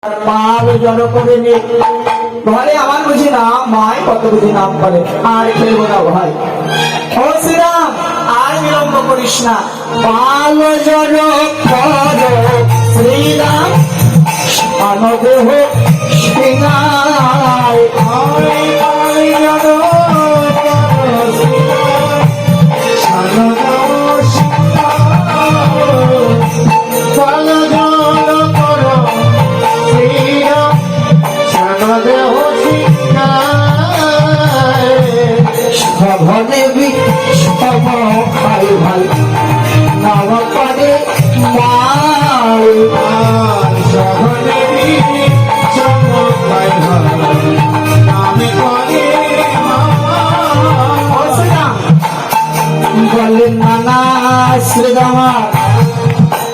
পাল জড়ো করে নে ঘরে আমার বুঝি না মায় কত বুঝি নাম করে আর খেলবো না ভাই ও শ্রীরাম আর বিলম্ব করিস না পাল জড়ো করো শ্রীরাম আনদেহ সিংহায় ভনে বিশ্বম খাই ভাই নাম করে মাল ভনে বিশ্বম খাই ভাই নাম করে বলেন নানা শ্রীরামা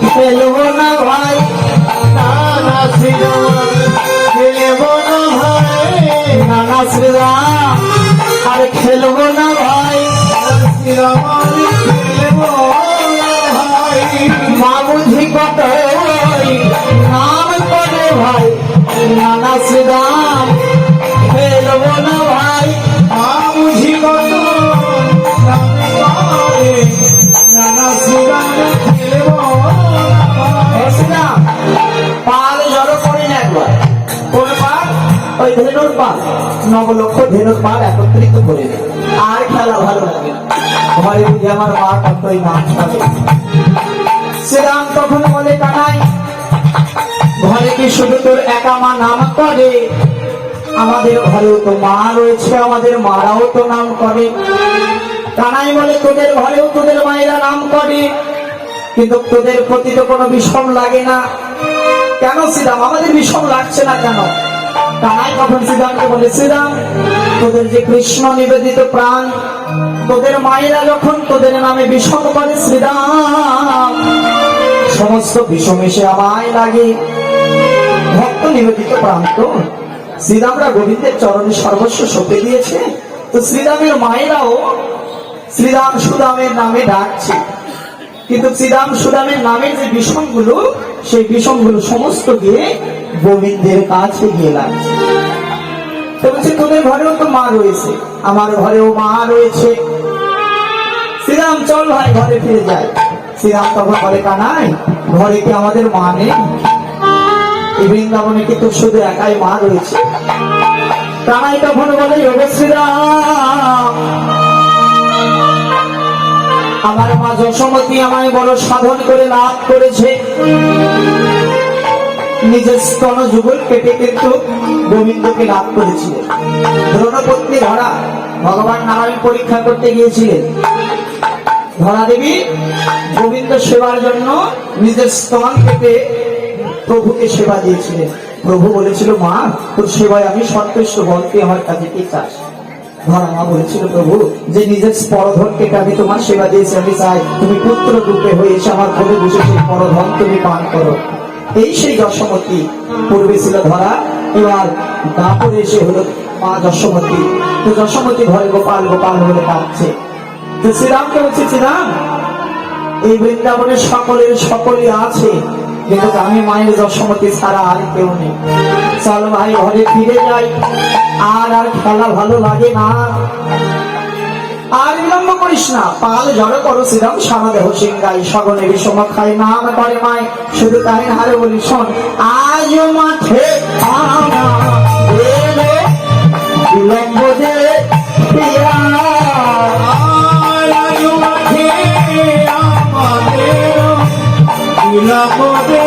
খেলব না ভাই নানা শ্রীরামা খেলব না ভাই নানা শ্রীরাম আর খেলবো না ভাই মা বুঝি কত নাম করে ভাই নানা শ্রীরাম খেলবো না ভাই মা বুঝি কত নানা শ্রীরাম খেলবো পাল জড়ো করেন একবার কোন পাল ওই ধেনুর পাল নবলক্ষ ধেনুর পাল একত্রিত করে আর খেলা ভালো লাগে ঘরে বুঝে আমার মা কতই নাচ করে শ্রীরাম তখন বলে কানাই ঘরে কি শুধু তোর একা মা নাম করে আমাদের ঘরেও তো মা রয়েছে আমাদের মারাও তো নাম করে কানাই বলে তোদের ঘরেও তোদের মায়েরা নাম করে কিন্তু তোদের প্রতি তো কোনো বিষম লাগে না কেন শ্রীরাম আমাদের বিষম লাগছে না কেন কানাই তখন শ্রীরামকে বলে শ্রীরাম তোদের যে কৃষ্ণ নিবেদিত প্রাণ তোদের মায়েরা যখন তোদের নামে বিষম করে শ্রীরাম সমস্ত বিষম এসে আমায় লাগে ভক্ত নিবেদিত প্রাণ তো শ্রীরামরা গোবিন্দের চরণে সর্বস্ব সঁপে দিয়েছে তো শ্রীরামের মায়েরাও শ্রীরাম সুদামের নামে ডাকছে কিন্তু শ্রীরাম সুদামের নামের যে বিষমগুলো সেই বিষমগুলো সমস্ত গিয়ে গোবিন্দের কাছে গিয়ে লাগছে তো বলছে তোদের ঘরেও তো মা রয়েছে আমার ঘরেও মা রয়েছে শ্রীরাম চল ভাই ঘরে ফিরে যায় শ্রীরাম তখন বলে কানাই ঘরে কি আমাদের মা নেই এই বৃন্দাবনে কি তোর শুধু একাই মা রয়েছে কানাই তখন বলে ওগো শ্রীরাম আমার মা যশোমতী আমায় বড় সাধন করে লাভ করেছে নিজের স্তন যুগল কেটে কিন্তু গোবিন্দকে লাভ করেছিলেন দ্রৌপদী ধরা ভগবান নারায়ণ পরীক্ষা করতে গিয়েছিলেন ধরা দেবী গোবিন্দ সেবার জন্য নিজের স্তন কেটে প্রভুকে সেবা দিয়েছিলেন প্রভু বলেছিল মা তোর সেবায় আমি সন্তুষ্ট বলতে আমার কাছে কি চাস ধরা মা বলেছিল প্রভু যে নিজের স্পরধন কেটে আমি তোমার সেবা দিয়েছি আমি চাই তুমি পুত্র রূপে হয়েছে আমার ঘরে বসে সেই পরধন তুমি পান করো এই সেই যশোমতী পূর্বে ছিল ধরা এবার দাপরে এসে হলো মা যশোমতী তো যশোমতী ঘরে গোপাল গোপাল বলে ডাকছে তো শ্রীরামকে বলছে শ্রীরাম এই বৃন্দাবনের সকলেই আছে কিন্তু আমি মায়ের যশোমতী ছাড়া আর কেউ নেই চল ভাই ঘরে ফিরে যাই আর খেলা ভালো লাগে না আর বিলম্ব করিস না পাল জড়ো করো শ্রীরাম সারা দেহ সিংহাই সগনে বিষম খাই নাম করে মায় শুধু তাই হারে বলি শোন আজ মাঠে বিলম্ব দে বিলম্ব দে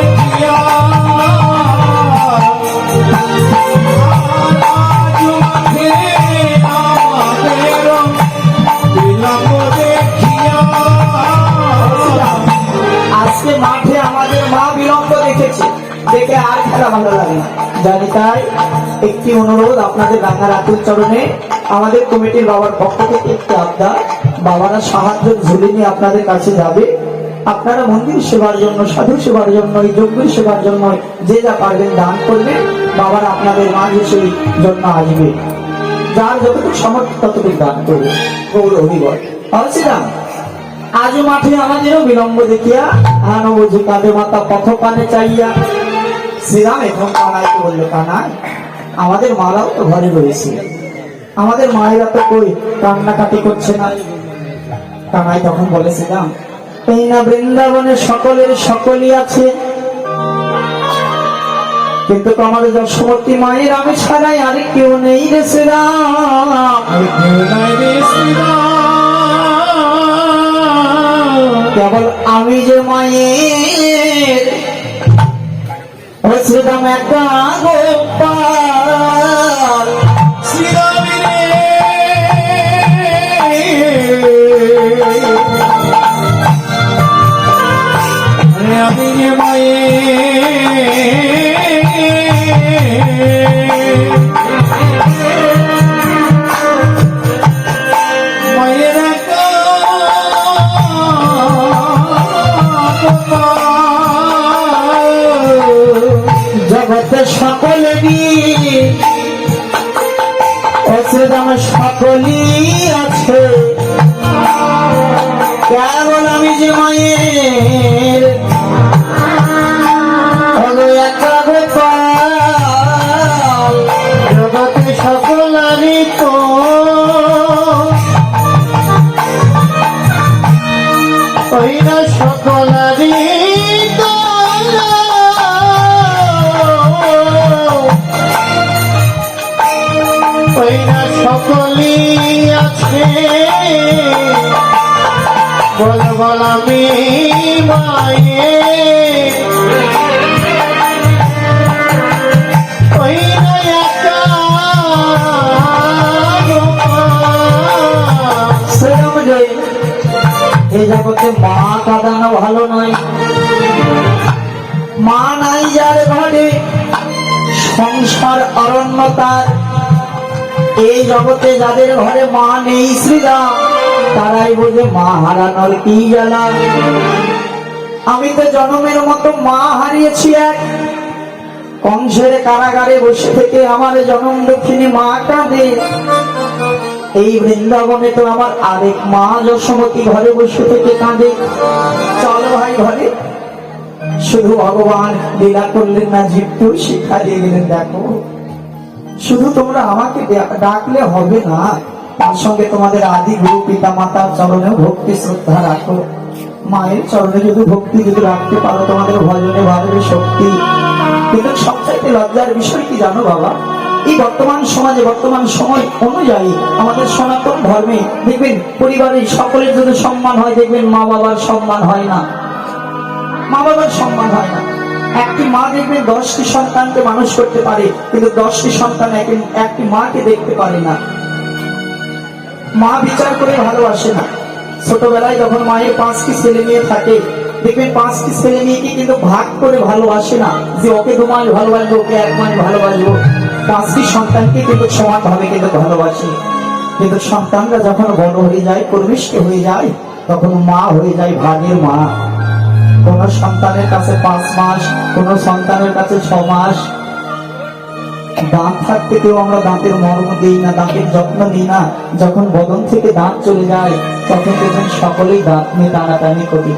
আজকে মাঠে আমাদের মা বিলম্ব দেখেছে দেখে আর খেলা ভালো লাগে না জানি তাই একটি অনুরোধ আপনাদের রাঙার আতুল চরণে আমাদের কমিটির বাবার পক্ষ থেকে একটি আবদার বাবারা সাহায্য ঝুলি নিয়ে আপনাদের কাছে যাবে আপনারা মন্দির সেবার জন্য সাধু সেবার জন্য এই যজ্ঞ সেবার জন্য যে যা পারবেন দান করবেন বাবারা আপনাদের মাঝে সেই জন্য আসবে যার যতটুকু সামর্থ্য ততটুকু দান করবে গৌর হরিবল শ্রীরাম আজ মাঠে আমাদেরও বিলম্ব দেখিয়া আনো বুঝি কাঁদে মাতা পথ পানে চাইয়া শ্রীরাম এখন কানাইকে বললো, কানাই আমাদের মারাও তো ঘরে রয়েছে, আমাদের মায়েরা তো কই কান্নাকাটি করছে না। কানাই তখন বলে, শ্রীরাম এই না বৃন্দাবনে সকলের সকলই আছে, কিন্তু আমাদের যশোমতী মায়ের আমি ছাড়াই আর কেউ নেই রে শ্রীরাম, কেবল আমি যে মায়ের শ্রীরাম একা গোপাল। শ্রীরাম আমি যে মায়ের জগতে সকলেরই শ্রীরাম সকলই আছে, কেবল আমি যে মায়ের একা গোপাল। জগতে সকলেরই তো ওই না সকলেরই তো ওই না সকলই আছে, বল বল আমি মায়ের ওই না একা গোপাল। এই জগতে মা কাঁদানো ভালো নয়, মা নাই যার ঘরে সংসার অরণ্যতার। এই জগতে যাদের ঘরে মা নেই শ্রীরাম, তারাই বোঝে মা হারানোর কি জ্বালা। আমি তো জনমের মতো মা হারিয়েছি এক, কংসের কারাগারে বসে থেকে আমার জনম দক্ষিণী মা কাঁদে। এই বৃন্দাবনে তো আমার আরেক মা যশোমতী ঘরে বসে থেকে কাঁদে। চলো ভাই ঘরে, শুধু ভগবান লীলা করলেন না, জীবকে শিক্ষা দিয়ে গেলেন। দেখো শুধু তোমরা আমাকে ডাকলে হবে না, তার সঙ্গে তোমাদের আদি গুরু পিতা মাতার চরণে ভক্তি শ্রদ্ধা রাখো। মায়ের চরণে যদি ভক্তি যদি রাখতে পারো, তোমাদের ভজনে বাড়বে শক্তি। কিন্তু সবচাইতে লজ্জার বিষয় কি জানো বাবা, এই বর্তমান সমাজে বর্তমান সময় অনুযায়ী আমাদের সনাতন ধর্মে দেখবেন পরিবারের সকলের যদি সম্মান হয়, দেখবেন মা বাবার সম্মান হয় না, মা বাবার সম্মান হয় না। একটি মা দেখবেন 10টি সন্তানকে মানুষ করতে পারে, কিন্তু 10টি সন্তান একটি মাকে দেখতে পারে না। মা বিচার করে ভালোবাসে না। ছোটবেলায় যখন মায়ের 5টি ছেলে মেয়ে থাকে, দেখবেন 5টি ছেলে মেয়েকে কিন্তু ভাগ করে ভালোবাসে না, যে ওকে 2 মাস ভালোবাসবো, ওকে 1 মাস ভালোবাসবো। 5টি সন্তানকে কিন্তু সমান ভাবে কিন্তু ভালোবাসে। কিন্তু সন্তানরা যখন বড় হয়ে যায়, কর্মিষ্ঠ হয়ে যায়, তখন মা হয়ে যায় ভাগের মা। কোন সন্তানের কাছে 5 মাস, কোন সন্তানের কাছে 6 মাস। দাঁত থাকতে কেউ আমরা দাঁতের মর্ম দিই না, দাঁতের যত্ন নিই না। যখন বদন থেকে দাঁত চলে যায়, তখন দেখবেন সকলেই দাঁত নিয়ে টানাটানি করি।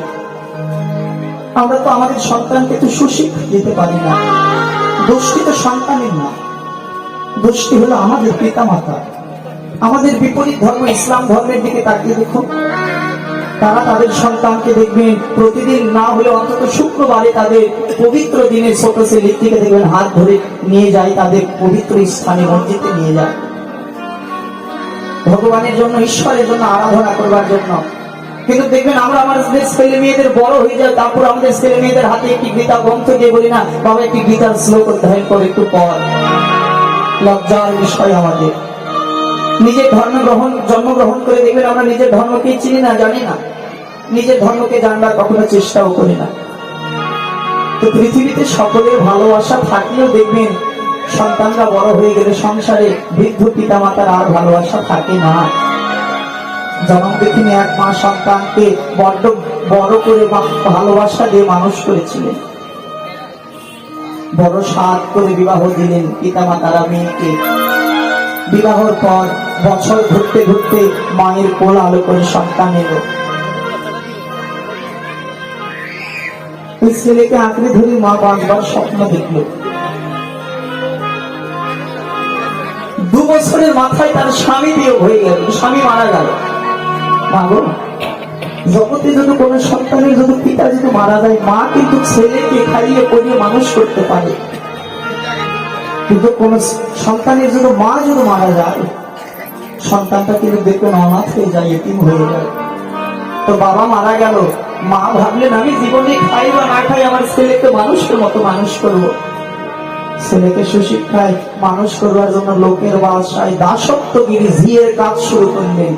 আমরা তো আমাদের সন্তানকে তো সুশিক্ষা দিতে পারি না। দোষটি তো সন্তানের না, দোষটি হলো আমাদের পিতা মাতা। আমাদের বিপরীত ধর্ম ইসলাম ধর্মের দিকে তাকিয়ে দেখুন, তারা তাদের সন্তানকে দেখবেন প্রতিদিন না হলে অন্তত শুক্রবারে তাদের পবিত্র দিনে ছোট ছেলের থেকে দেখবেন হাত ধরে নিয়ে যায়, তাদের পবিত্র স্থানে মসজিদে নিয়ে যায়, ভগবানের জন্য, ঈশ্বরের জন্য, আরাধনা করবার জন্য। কিন্তু দেখবেন আমরা আমাদের ছেলে মেয়েদের বড় হয়ে যায়, তারপর আমাদের ছেলে মেয়েদের হাতে একটি গীতা গ্রন্থ দিয়ে বলি না, বাবা একটি গীতার শ্লোক অধ্যয়ন করে একটু পর। লজ্জার বিষয় আমাদের। নিজের জন্মগ্রহণ করে দেখবেন আমরা নিজের ধর্মকে চিনি না, জানি না, নিজের ধর্মকে জানবার কখনো চেষ্টাও করি না। তো পৃথিবীতে সকলের ভালোবাসা থাকলেও দেখবেন সন্তানরা বড় হয়ে গেলে সংসারে বৃদ্ধ পিতা মাতার আর ভালোবাসা থাকে না। জন্ম দেখিনি 1 মা সন্তানকে বড্ড বড় করে ভালোবাসা দিয়ে মানুষ করেছিলেন, বড় সাধ করে বিবাহ দিলেন পিতা মাতারা মেয়েকে। বিবাহর পর বছর ঘুরতে ঘুরতে মায়ের কোল আলো করে সন্তান এলো। ওই ছেলেকে আঁকড়ে ধরে মা বারবার স্বপ্ন দেখলো, 2 বছরের মাথায় তার স্বামী বিয়োগ হয়ে গেল, স্বামী মারা গেল। মাগো, জগতে যদি কোনো সন্তানের যদি পিতা যদি মারা যায়, মা কিন্তু ছেলেকে খাইয়ে পরিয়ে মানুষ করতে পারে, কিন্তু কোন সন্তানের যদি মা যদি মারা যায়, সন্তানটা কিন্তু দেখবেন অনাথ হয়ে যায়, এতিম হয়ে যায়। তো বাবা মারা গেল, মা ভাবলেন আমি জীবনে খাই বা না খাই আমার ছেলেকে মানুষের মতো মানুষ করব। ছেলেকে সুশিক্ষায় মানুষ করবার জন্য লোকের বাসায় দাসত্বগিরি ঝিয়ের কাজ শুরু করলেন।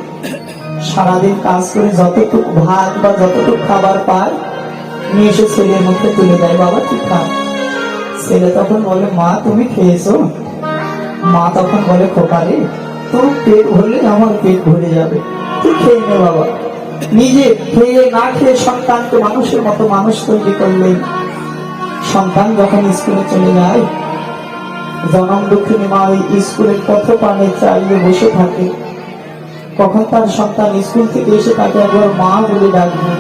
সারাদিন কাজ করে যতটুকু ভাত বা যতটুকু খাবার পায় নিয়ে এসে ছেলের মুখে তুলে দেয়, বাবা তুই খা। ছেলে তখন বলে মা তুমি খেয়েছো? মা তখন বলে খোকারে তোর পেট ভরলে আমার পেট ভরে যাবে, তুই খেয়ে নে বাবা। নিজে খেয়ে না খেয়ে সন্তানকে মানুষের মতো মানুষ তৈরি করলেন। সন্তান যখন স্কুলে চলে যায়, জনম দুঃখিনী মা ওই স্কুলের পথপানে চাইলে বসে থাকে, কখন তার সন্তান স্কুল থেকে এসে তাকে একবার মা বলে ডাকবে।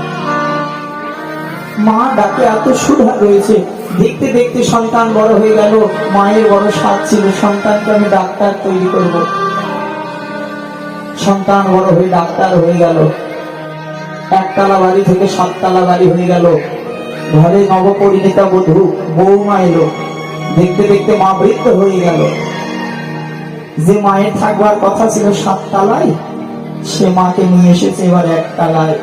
মা ডাকে এত সুধা রয়েছে। দেখতে দেখতে সন্তান বড় হয়ে গেল, মায়ের বড় স্বাদ ছিল সন্তানকে আমি ডাক্তার তৈরি করব। সন্তান বড় হয়ে ডাক্তার হয়ে গেল, 1 তলা বাড়ি থেকে 7 তলা বাড়ি হয়ে গেল। ঘরে নবপরিণীতা বধূ বৌমা এলো। দেখতে দেখতে মা বৃদ্ধ হয়ে গেল। যে মায়ের থাকবার কথা ছিল 7 তলায়, সে মাকে নিয়ে এসেছে এবার 1 তলায়।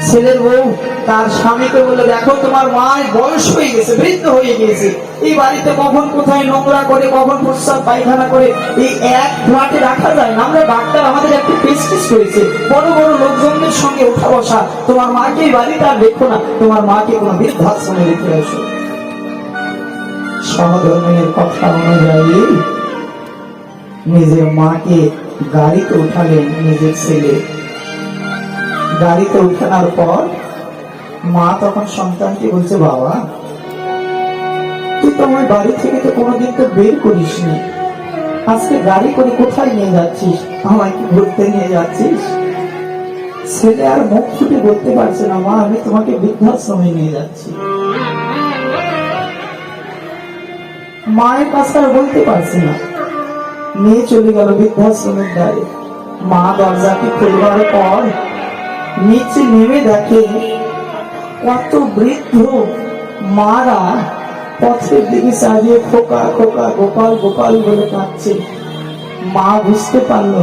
ছেলের বউ তার স্বামীকে বলে দেখো তোমার মায়ের বয়স হয়ে গেছে, বৃদ্ধ হয়ে গেছে, এই বাড়িতে কখন কোথায় নোংরা করে, কখন প্রস্রাব পায়খানা করে, এই এক ফ্ল্যাটে রাখা যায় না। আমরা ডাক্তার আমাদের একটা প্রেস্টিজ করেছে, বড় বড় লোকজনদের সঙ্গে উঠা বসা। তোমার মাকে এই বাড়িতে আর দেখো না, তোমার মাকে কোনো বৃদ্ধাশ্রমে রেখে আসো। সহধর্মের কথা অনুযায়ী নিজের মাকে গাড়িতে উঠালেন নিজের ছেলে। গাড়িতে উঠানোর পর মা তখন সন্তানকে বলছে বাবা তুই তো আমার বাড়ি থেকে তো কোনোদিন তো বের করিস নি, আজকে গাড়ি করে কোথায় নিয়ে যাচ্ছিস? আমাকে ঘুরতে নিয়ে যাচ্ছিস? ছেলে আর মুখ ফুটে বলতে পারছে না, মা আমি তোমাকে বৃদ্ধাশ্রমে নিয়ে যাচ্ছি। মায়ের কাছে আর বলতে পারছে না, নিয়ে চলে গেল বৃদ্ধাশ্রমের দ্বারে। মা দরজাকে খুলবার পর নিচে নেমে দেখে কত বৃদ্ধ মারা পথের দিকে চালিয়ে খোকা খোকা গোপাল গোপাল বলে কাঁদছে। মা বুঝতে পারলো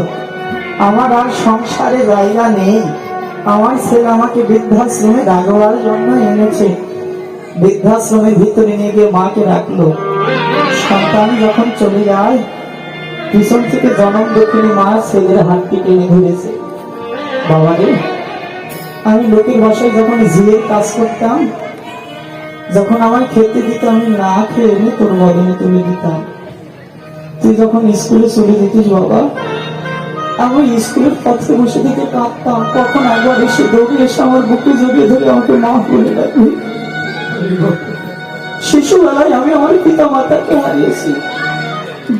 আমার আর সংসারে জায়গা নেই, আমার ছেলে আমাকে বৃদ্ধাশ্রমে রাখবার জন্য এনেছে। বৃদ্ধাশ্রমের ভিতরে নিয়ে গিয়ে মাকে রাখলো। সন্তান যখন চলে যায়, পিছন থেকে জনম দুঃখিনী মা ছেলের হাতটি টেনে ধরেছে। বাবা রে, আমি লোকের বাসায় যখন ঝিয়ের কাজ করতাম, যখন আমার খেতে দিত আমি না খেয়ে এনে তোর বদলে তুলে দিতাম। তুই যখন স্কুলে চলে যেতিস বাবা, আমি স্কুলের পথে বসে থেকে কাঁদতাম, কখন একবার এসে দৌড়ে এসে আমার বুকে জড়িয়ে ধরে আমাকে মা বলে ডাকবি। শিশুবেলায় আমি আমার পিতা মাতাকে হারিয়েছি,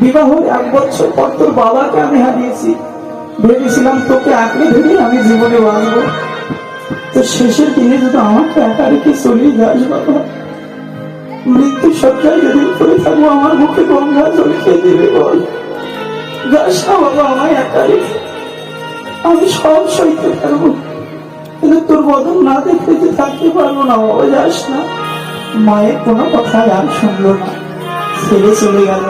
বিবাহের 1 বছর পর তোর বাবাকে আমি হারিয়েছি। ভেবেছিলাম তোকে আঁকড়ে ধরে আমি জীবনে বাঁচবো, তো শেষের দিনে যদি আমাকে একা রেখে চলে যাস বাবা, মৃত্যু সজ্জায় যেদিন পড়ে থাকবো আমার মুখে গঙ্গা জল খেয়ে দেবে, বল যাস না বাবা আমায় একা রেখে। আমি সব সইতে পারবো, কিন্তু তোর বদল না দেখতে যে থাকতে পারবো না বাবা, যাস না। মায়ের কোনো কথাই আর শুনলো না, ছেড়ে চলে গেল।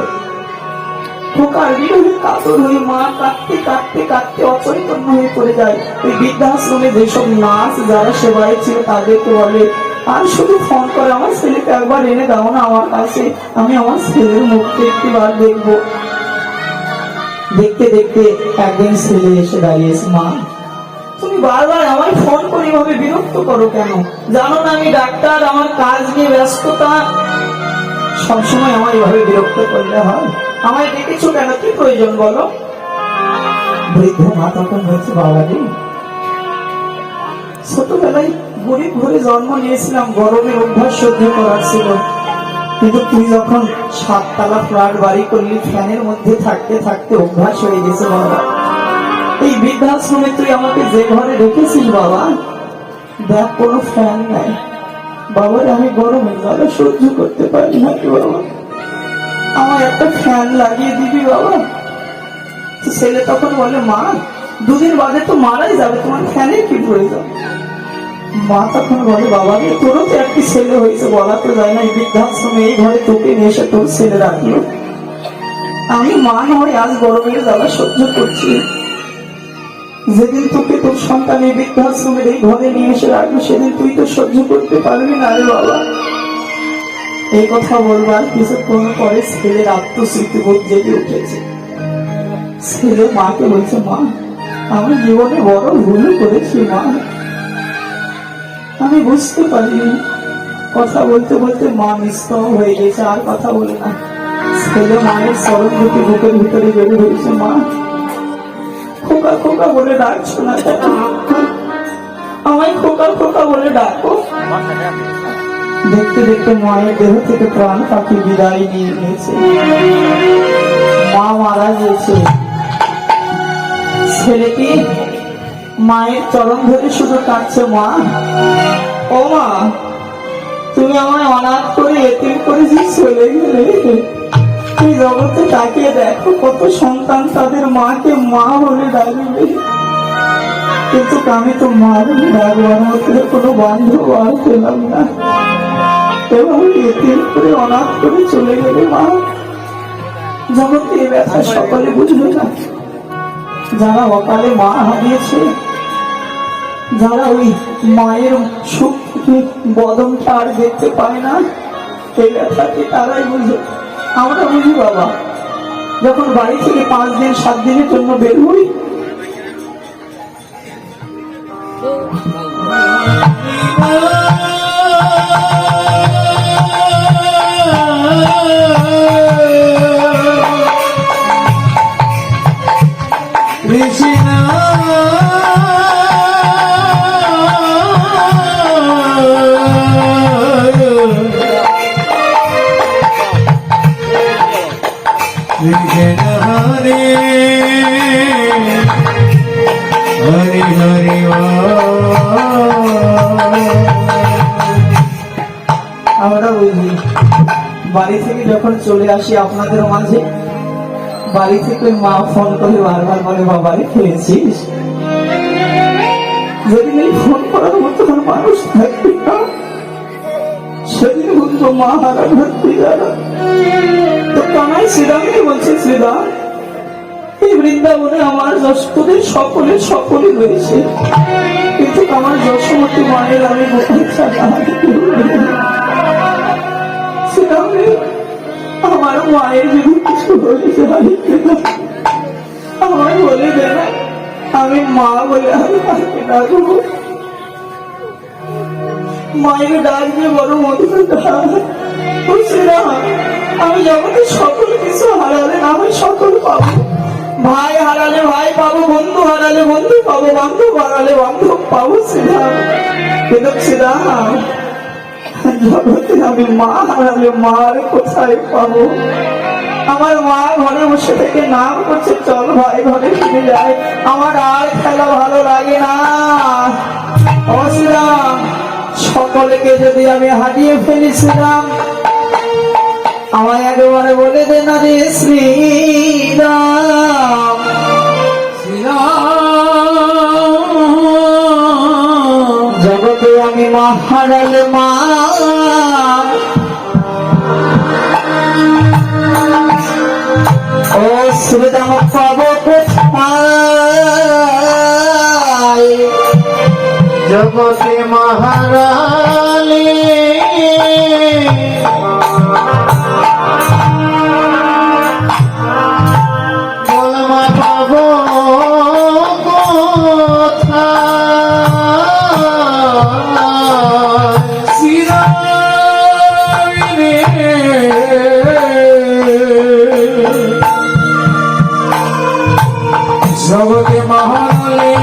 খোকার বিরহে কাতর হয়ে মা কাঁদতে কাঁদতে কাঁদতে অচৈতন্য হয়ে পড়ে যায়। ওই বৃদ্ধাশ্রমে যেসব নার্স যারা সেবায় ছিল তাদেরকে বলে আর শুধু ফোন করে আমার ছেলেকে একবার এনে দাও না আমার কাছে, আমি আমার ছেলের মুখকে একটিবার দেখবো। দেখতে দেখতে একদিন ছেলে এসে দাঁড়িয়েছে, মা তুমি বারবার আমায় ফোন করে এভাবে বিরক্ত করো কেন? জানো না আমি ডাক্তার, আমার কাজ নিয়ে ব্যস্ততা, সবসময় আমার এভাবে বিরক্ত করলে হয়? আমায় ডেকেছো কেন, কি প্রয়োজন বলো? বৃদ্ধ মা তখন বলছে বাবা রে, ছোটবেলায় গরিব ঘরে জন্ম নিয়েছিলাম, গরমের অভ্যাস সহ্য করার ছিল, কিন্তু তুই যখন 7 তলা ফ্ল্যাট বাড়ি করলি, ফ্যানের মধ্যে থাকতে থাকতে অভ্যাস হয়ে গেছে বাবা। এই বৃদ্ধাশ্রমে তুই আমাকে যে ঘরে রেখেছিস বাবা, দেখ কোনো ফ্যান নাই বাবার, আমি গরমের জ্বালা সহ্য করতে পারি না বাবা, আমার এত একটা ফ্যান লাগিয়ে দিবি বাবা। ছেলে তখন বলে, মা দুদিন বাদে তো মারাই যাবে, তোমার ফ্যানের কি প্রয়োজন? মা তখন বলে, বাবা রে তোরও তো একটি ছেলে হয়েছে, বলা তো যায় না, এই বৃদ্ধাশ্রমে এই ঘরে তোকে নিয়ে এসে তোর ছেলে রাখলো। আমি মা নয় আজ গরমের জ্বালা সহ্য করছি, যেদিন তোকে তোর সন্তান এই বৃদ্ধাশ্রমের এই ঘরে নিয়ে এসে রাখলো সেদিন তুই তো সহ্য করতে পারবি না রে বাবা। এই কথা বলবার কিছুক্ষণ পরে ছেলের আত্মস্মৃতিবোধ জেগে উঠেছে। ছেলে মাকে বলছে, মা আমি জীবনে বড় ভুল করেছি মা, আমি বুঝতে পারিনি। কথা বলতে বলতে মা নিস্তব্ধ হয়ে গেছে, আর কথা বলে না। ছেলে মায়ের চরণ দুটি বুকের ভিতরে বেড়ে রয়েছে। মা খোকা খোকা বলে ডাকছো না কেন? আমায় খোকা খোকা বলে ডাকো। দেখতে দেখতে মায়ের দেহ থেকে প্রাণ পাখি বিদায় নিয়ে নিয়েছে, মা মারা গেছে। ছেলেটি মায়ের চরণ ধরে শুধু কাঁদছে, মা ও মা তুমি আমায় অনাথ করে এতিম করে যে চলে গেলে, এই জগতে তাকিয়ে দেখো কত সন্তান তাদের মাকে মা বলে ডাকবে, কিন্তু আমি তো মা বলে ডাকবার মতো কোনো বান্ধব আর পেলাম না, এবং এতিম করে অনাথ করে চলে গেলে মা। জগতে এই ব্যথা সকলে বুঝবে না, যারা অকালে মা হারিয়েছে, যারা ওই মায়ের সুখ বদনটা আর দেখতে পায় না, এই ব্যথাটি তারাই বুঝে। আমরা বুঝি বাবা, যখন বাড়ি থেকে 5 দিন 7 দিনের জন্য বের হই, আমরা বুঝি বাড়ি থেকে যখন চলে আসি আপনাদের মাঝে, বাড়ি থেকে মা ফোন করে বারবার বলে, বাবারে খেয়েছিস? যেদিন এই ফোন করার মতো কোনো মানুষ থাকবে না, সেদিন বুঝবো মা হারা ভর্তি যারা। তো কানাই শ্রীরামকে বলছে, শ্রীরাম এই বৃন্দাবনে আমার যশোদের সকলে রয়েছে, কিন্তু আমার যশোমতী মায়ের আমি আমার মায়ের যদি কিছু হয়ে যায় আমার বলে দে না, আমি মা বলে আমি মাকে ডাকবো। মায়ের ডাক যে বড় মধুর ডাক। আমি জগতে সকল কিছু হারালে আমি সকল পাবো, ভাই হারালে ভাই পাবো, বন্ধু হারালে বন্ধু পাবো, বান্ধব হারালে বান্ধব পাবো শ্রীরাম, কিন্তু শ্রীরাম জগতে আমি মা হারালে মার কোথায় পাবো? আমার মা ঘরে বসে থেকে নাম করছে, চল ভাই ঘরে ফিরে যায়, আমার আর খেলা ভালো লাগে না। ও শ্রীরাম, সকলকে যদি আমি হারিয়ে ফেলি শ্রীরাম, আমায় একেবারে বলে দে না রে শ্রীরাম। জগতে আমি মা হারালে মা, ও শ্রীরাম পাবো কোথায়? জগতে মা হারালে জগতে মহালে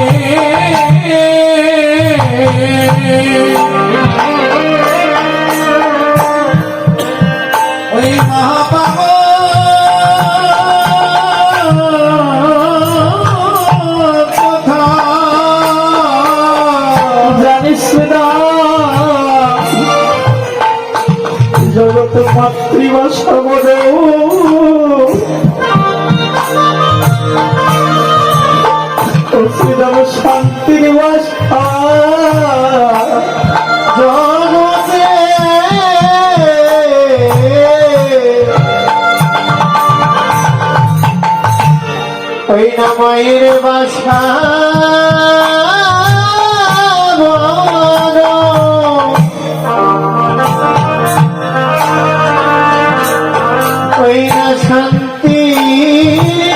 ওই মহাপাপ কথা জানিস না, জগত মাতৃভাষা বলে ওই না মায়ের বাসা ওই না শান্তি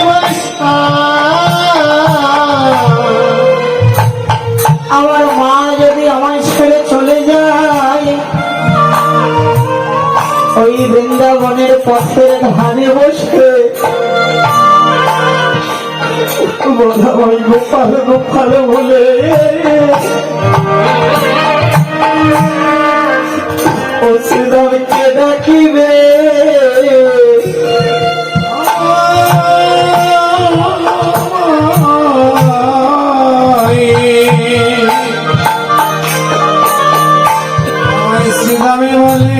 বাসা আমার মা যদি আমায় ছেড়ে চলে যায় ওই বৃন্দাবনের পথের ধারে বসে বোধাময় গোপাল গোপাল বলে ও শ্রীরামকে ডাকিবে শ্রীরামে বলে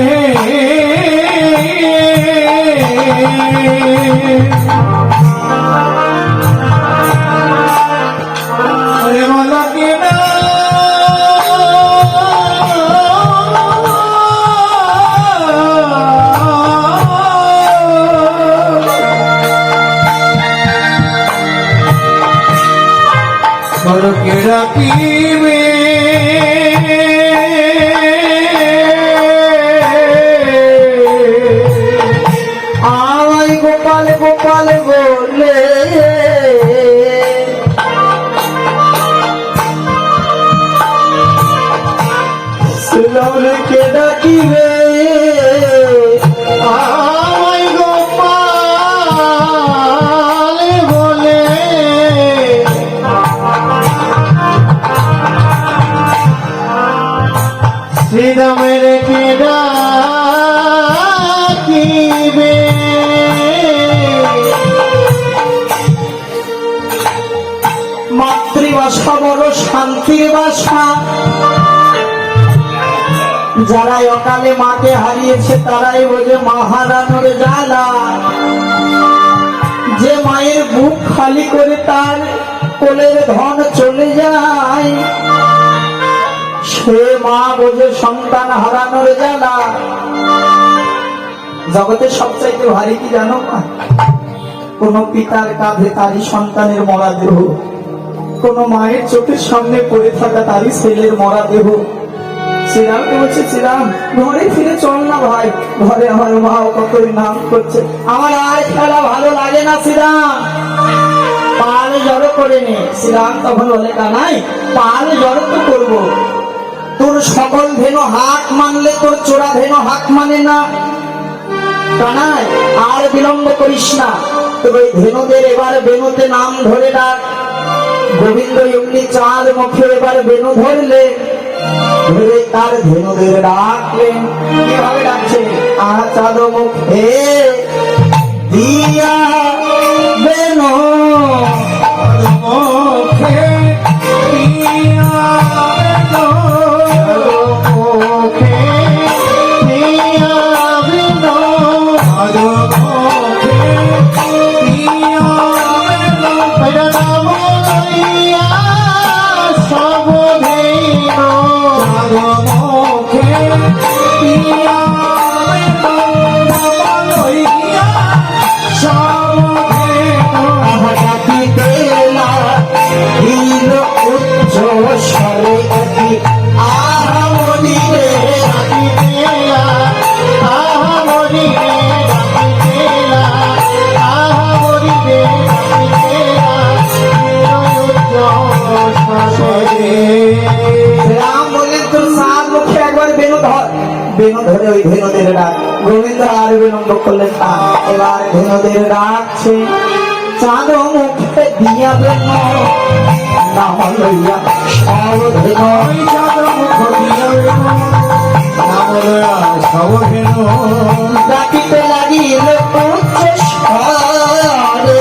কে ডাকিবে আমায় গোপাল গোপাল বলে শ্রীরামকে ডাকিবে আমায় গোপাল বলে শ্রীরামের কে ডাকিবে মাতৃভাষা বড় শান্তির ভাষা যারা অকালে মাকে হারিয়েছে তারাই বোঝে মা হারানোর জ্বালা যে মায়ের বুক খালি করে তার কোলের ধন চলে যায় সে মা বোঝে সন্তান হারানোর জ্বালা জগতের সবচাইতে ভারী কি জানো মা কোন পিতার কাঁধে তারই সন্তানের মরা দেহ কোন মায়ের চোখের সামনে পড়ে থাকা তারই ছেলের মরা দেহ শ্রীরামকে বলছে শ্রীরাম ঘরে ফিরে চল না ভাই ঘরে আমার মা কতই নাম করছে আমার আর খেলা ভালো লাগে না শ্রীরাম পাল জড়ো করে নে শ্রীরাম তখন বলে কানাই পাল জড়ো তো করবো তোর সকল ধেনু হাক মানলে তোর চোরা ধেনু হাক মানে না কানাই আর বিলম্ব করিস না তোর ওই ধেনুদের এবার বেনুতে নাম ধরে ডাক গোবিন্দ এমনি চাঁদ মুখে এবার বেনু ধরলে ধরে তার ধেনুদের ডাকলেন কিভাবে ডাকছে চাঁদ মুখে দিয়া বেনু মুখে দিয়া বেনু মুখে দিয়া বেনু মুখে দিয়া বেনু নাম লইয়া সব ধেনু মুখে দিয়া বেনু নাম লইয়া সব ধেনু ডাকিতে না হীন উচ্চ স্বরে অতি আহামনি রে ডাকিতেলা আহামরি রে ডাকিতেলা আহামরি রে ডাকিতেলা রাম বললেন তোর সাত মুখে একবার বেনু ধর বেনু ধরে ওই ধেনুদের ডাক গোবিন্দ আর বিলম্ব করলেন না এবার ধেনুদের ডাকছে চাঁদ মুখে দিয়া বেনু নাম লইয়া সব ধেনু ওই চাঁদ মুখ দিয়া বেনু নাম লইয়া সব ধেনু ডাকিতে লাগিল উচ্চ স্বরে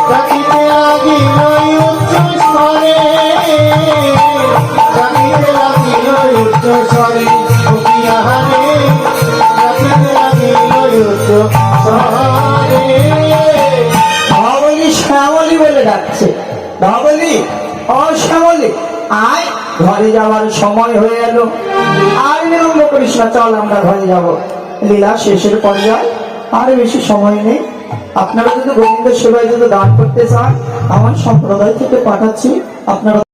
ডাকিতে লাগিল উচ্চ স্বরে ডাকিতে লাগিল উচ্চ স্বরে উঠিয়া রে ডাকিতে লাগিল উচ্চ স্বরে ধবলি শ্যামলি বলে ডাকছে ধবলি ও শ্যামলি আয় ঘরে যাওয়ার সময় হয়ে গেল আর বিলম্ব করিস না চল আমরা ঘরে যাব লীলা শেষের পর্যায়ে আর বেশি সময় নেই আপনারা যদি গোবিন্দ সেবায় যদি দান করতে চান আমার সম্প্রদায় থেকে পাঠাচ্ছি, আপনারা